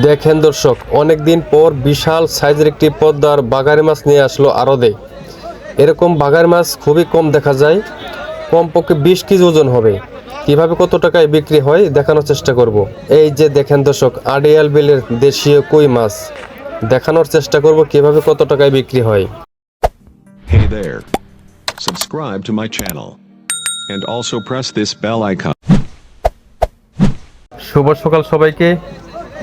দেখেন দর্শক, অনেকদিন পর বিশাল সাইজের একটি পদ্মার বাগারি মাছ নিয়ে আসলো আড়তে। এরকম বাগারি মাছ খুবই কম দেখা যায়, কমপক্ষে 20 কেজি ওজন হবে। কিভাবে কত টাকায় বিক্রি হয় দেখানোর চেষ্টা করব। এই যে দেখেন দর্শক, আড়িয়াল বিলের দেশীয় কই মাছ দেখানোর চেষ্টা করব কিভাবে কত টাকায় বিক্রি হয়। Hey there. Subscribe to my channel. And also press this bell icon. শুভ সকাল সবাইকে।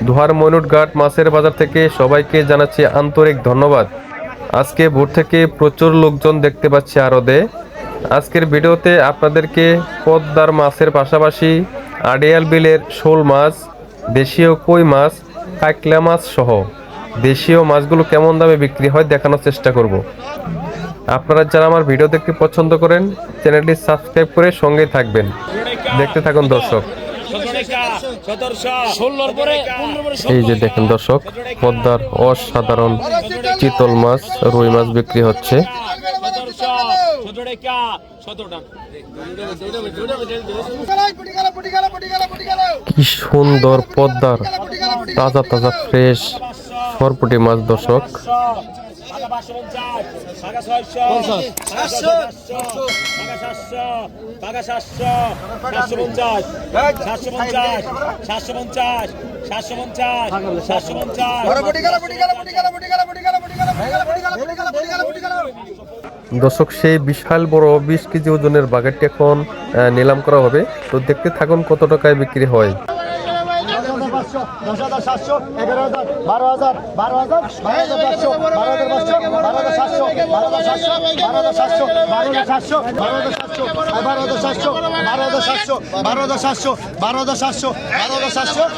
দোহার মইনুটঘাট মাছের বাজার থেকে সবাইকে জানাচ্ছি আন্তরিক ধন্যবাদ। আজকে ভোর থেকে প্রচুর লোকজন দেখতে পাচ্ছি আড়তে। আজকের ভিডিওতে আপনাদেরকে পদ্মার মাছের পাশাপাশি আড়িয়াল বিলের শোল মাছ, দেশীয় কই মাছ, কাঁকড়া মাছ সহ দেশীয় মাছগুলো কেমন দামে বিক্রি হয় দেখানোর চেষ্টা করব। আপনারা যারা আমার ভিডিও দেখতে পছন্দ করেন চ্যানেলটি সাবস্ক্রাইব করে সঙ্গেই থাকবেন। দেখতে থাকুন দর্শক। এই যে দেখেন দর্শক, পদ্মার অসাধারণ চিতল মাছ, রুই মাছ বিক্রি হচ্ছে। কি সুন্দর পদ্মার তাজা তাজা ফ্রেশ সরপুটি মাছ দর্শক। দর্শক, সেই বিশাল বড় 20 কেজি ওজনের বাগেটটি এখন নিলাম করা হবে। তো দেখতে থাকুন কত টাকায় বিক্রি হয়। 10,700, 11,000, 12,000, 12,000, 12,500, 12,500, 12,700, 12,700, 12,700, 12,700, 12,700, 12,700, 12,700, 12,700, 12,700, 12,700, 12,700,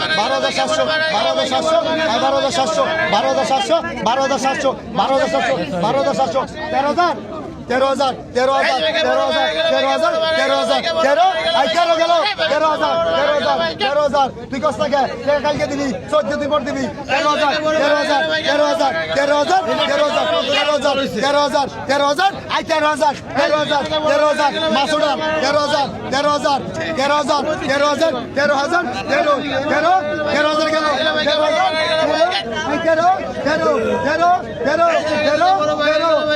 12,700, 12,700, 12,700, 12,700, 12,700, 12,700, 13,000, 13,000, 13,000, 13,000, 13,000, 13,000, 13, আই 13 গেল, 13,000, 13,000, 13,000, তুই কষ্ট লাগে, কালকে দিবি, 14 দিন পর দিবি, 13,000, 13,000, 13,000, 13,000, 13,000, 13,000, 13,000, 13,000, আই 13,000, 13,000, 13,000, মাসুদার, 13,000, 13,000, 13,000, 13,000, 13,000, 13, 13, 13,000 গেল, 13,000, আই 13, 13, 13, 13, 13, 13,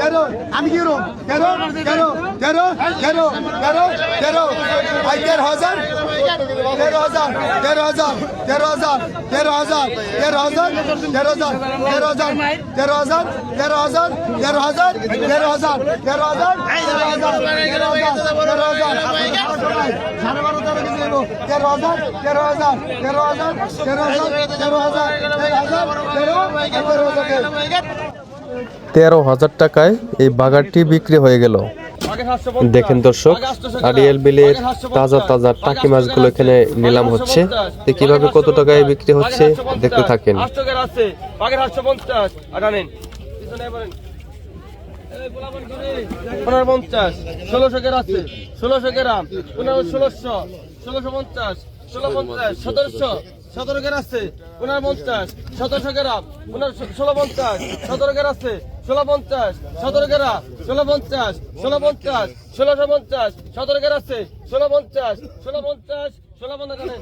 13, আমি কি রো 13, 13, 13, 13, 13, 13, আই 13,000, 13,000, 13,000, 13,000, 13,000, 13,000, 13,000, 13,000, 13,000, 13,000, 13,000, 13,000, 13,000, 13,000 টাকায় এই বাগারটি বিক্রি হয়ে গেল। দেখেন দর্শক, আড়িয়াল বিলের তাজা তাজা টাকি মাছগুলো এখানে নিলাম হচ্ছে। কিভাবে কত টাকায় বিক্রি হচ্ছে দেখতে থাকেন। 1550, 1600 গ্রাম আছে, 1600 গ্রাম, 1600, 1650, 1650, 1700, 17 গ্রাম আছে, 1550, 1700 গ্রাম, 1650, 17 গ্রাম আছে, 1650, 17 গ্রাম, 1650, 1650, 1650, 17 গ্রাম আছে, 1650, 1650, 1650 জানেন।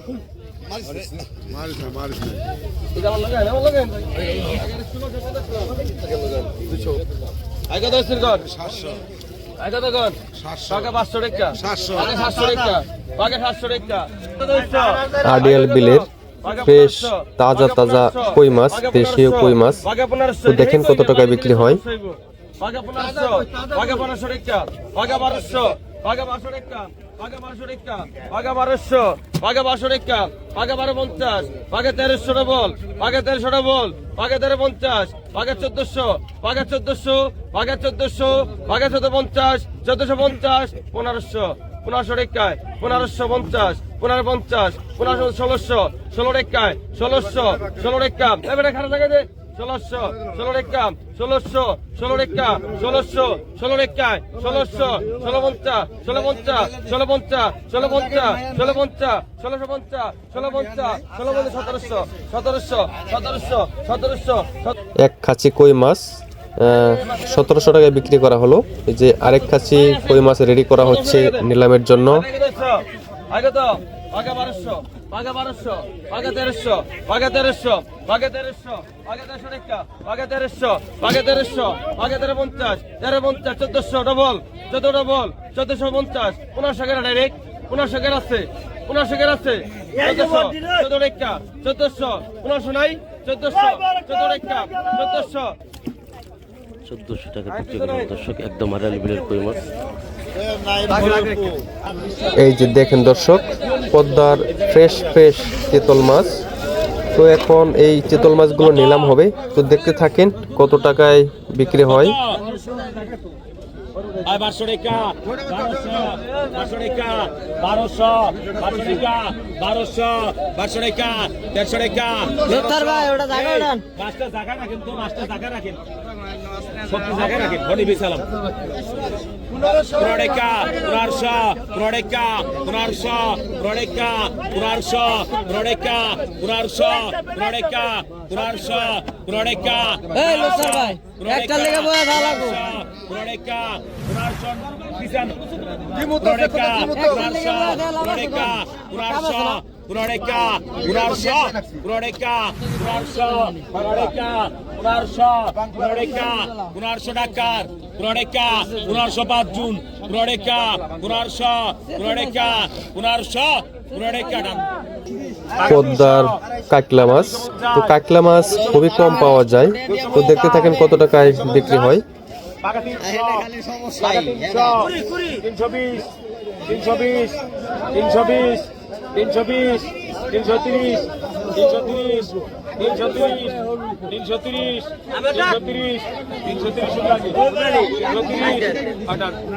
আড়িয়াল বিলের ফ্রেশ তাজা তাজা কই মাছ, দেশীয় কই মাছ, তো দেখেন কত টাকায় বিক্রি হয়। 1300 বল, 1300 বল, 1350, 1400, 1400, 1400, 1450, 1450, 1500, 1500 টাকায়, 1550, 1550, 1600, 16 টাকায়, 1600, 16 টাকা, এবারে খারাপ জায়গায় দে, 1600, 16 টাকা, 1600, 16 টাকা, 1600, 16 টাকায়, 1600, 1650, 1650, 1650, 1650, 1650, 1650, 1650, 1700, 1700, 1700, 1700, এক খাঁচি কই মাছ 1700 টাকায় বিক্রি করা হলো। এই যে আরেক খাঁচি কই মাছ রেডি করা হচ্ছে নিলামের জন্য। আগে তো আগে 1200 বাঘে 1200, বাঘে 1300, বাঘে 1300, বাঘে 1300, বাঘে 1300 টাকা, বাঘে 1300, বাঘে 1300, বাঘে 1350, 1350, 1400 ডবল, 14 ডবল, 1450, 1500 টাকা ডাইরেক্ট, 1500 টাকা আছে, 1500 টাকা আছে, 1400, 14 টাকা, 1400, 1500 নাই, 1400, 14 টাকা, 1400, 1400 টাকা বিক্রি করবেন দর্শক, একদম আড়াই লেভেলের কই মাছ। এই যে দেখেন দর্শক, পদ্মার ফ্রেশ চিতল মাছ। তো এখন এই চিতল মাছগুলো নিলাম হবে, তো দেখতে থাকেন কত টাকায় বিক্রি হয়। 1200 টাকা, 1200 টাকা, 1200, 1200 টাকা, 1200, 1200 টাকা, 150 টাকা। মাছটা জায়গা রাখেন তো, মাছটা জায়গা রাখেন, সবটি জায়গা রাখেন, বনি বিসালাম। 15 টাকা, 1500, 15 টাকা, 1500, 15 টাকা, 1500, 15 টাকা, 1500, 15 টাকা, 1500, 15 টাকা। এই লোসার ভাই, একটা লেগে বয়া দা লাগো। 15 টাকা, 1500 দিছেন। 15 টাকা, 1500, 15 টাকা, 1500, 15 টাকা, 1500, 15 টাকা, 1500, 15 টাকা, 1500, 15 টাকা, 1500 টাকার, 15 টাকা, 1500 5 জুন, 15 টাকা, 1500, 15 টাকা, 1500, 15 টাকা ডান। পদ্মার কাকলা মাছ, তো কাকলা মাছ খুবই কম পাওয়া যায়, তো দেখতে থাকেন কত টাকায় বিক্রি হয়। 320, 320, 320, 320, 330, 330, 330, 330, 330, 330 330 330, 330,